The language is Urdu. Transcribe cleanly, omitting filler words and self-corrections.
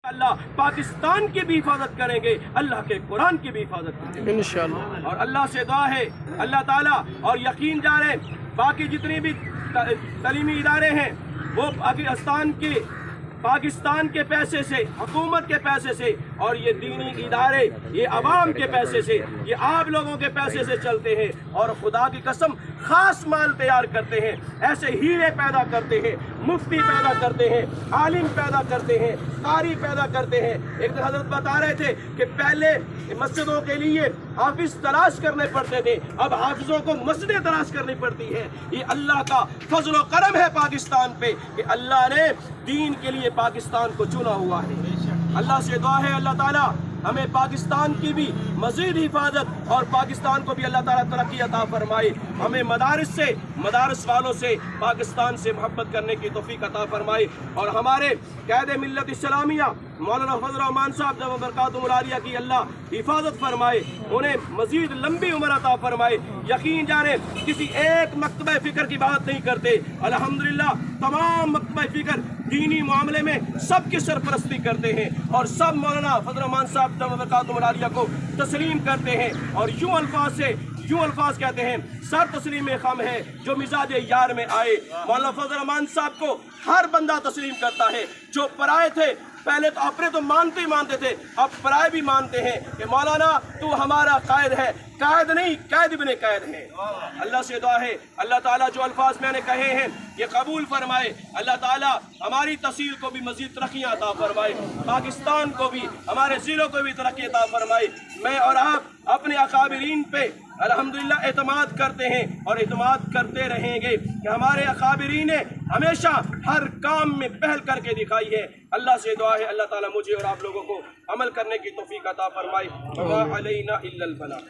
اللہ پاکستان کی بھی حفاظت کریں گے، اللہ کے قرآن کی بھی حفاظت کریں گے انشاءاللہ۔ اور اللہ سے دعا ہے اللہ تعالیٰ اور یقین جارے باقی جتنی بھی تعلیمی ادارے ہیں وہ پاکستان کے پیسے سے، حکومت کے پیسے سے، اور یہ دینی ادارے یہ عوام کے پیسے سے، یہ آپ لوگوں کے پیسے سے چلتے ہیں، اور خدا کی قسم خاص مال تیار کرتے ہیں، ایسے ہیرے پیدا کرتے ہیں، مفتی پیدا کرتے ہیں، عالم پیدا کرتے ہیں، قاری پیدا کرتے ہیں۔ ایک دن حضرت بتا رہے تھے کہ پہلے مسجدوں کے لیے حافظ تلاش کرنے پڑتے تھے، اب حافظوں کو مسجدیں تلاش کرنی پڑتی ہیں۔ یہ اللہ کا فضل و کرم ہے پاکستان پہ کہ اللہ نے دین کے لیے پاکستان کو چنا ہوا ہے۔ اللہ سے دعا ہے اللہ تعالیٰ ہمیں پاکستان کی بھی مزید حفاظت اور پاکستان کو بھی اللہ تعالیٰ ترقی عطا فرمائے، ہمیں مدارس والوں سے پاکستان سے محبت کرنے کی توفیق عطا فرمائے، اور ہمارے قائد ملت اسلامیہ مولانا فضل الرحمان صاحب دامت برکاتہم العالیہ کی اللہ حفاظت فرمائے، انہیں مزید لمبی عمر عطا فرمائے۔ یقین جانے کسی ایک مکتبہ فکر کی بات نہیں کرتے، الحمدللہ تمام مکتبہ فکر دینی معاملے میں سب کی سرپرستی کرتے ہیں، اور سب مولانا فضل الرحمان صاحب دامت برکاتہم العالیہ کو تسلیم کرتے ہیں، اور یوں الفاظ کہتے ہیں، سر تسلیم خم ہے جو مزاج یار میں آئے۔ مولانا فضل الرحمان صاحب کو ہر بندہ تسلیم کرتا ہے، جو پرائے تھے پہلے تو اپنے تو مانتے ہی مانتے تھے، اب پرائے بھی مانتے ہیں کہ مولانا تو ہمارا قائد ہے، قائد نہیں قائد ابن قائد ہے۔ اللہ سے دعا ہے اللہ تعالیٰ جو الفاظ میں نے کہے ہیں یہ قبول فرمائے، اللہ تعالیٰ ہماری تحصیل کو بھی مزید ترقیاں عطا فرمائے، پاکستان کو بھی ہمارے ضلعوں کو بھی ترقی عطا فرمائے۔ میں اور آپ اپنے اکابرین پہ الحمدللہ اعتماد کرتے ہیں اور اعتماد کرتے رہیں گے کہ ہمارے اکابرین نے ہمیشہ ہر کام میں پہل کر کے دکھائی ہے۔ اللہ سے دعا ہے اللہ تعالیٰ مجھے اور آپ لوگوں کو عمل کرنے کی توفیق عطا فرمائے۔ وما علینا الا البلاغ۔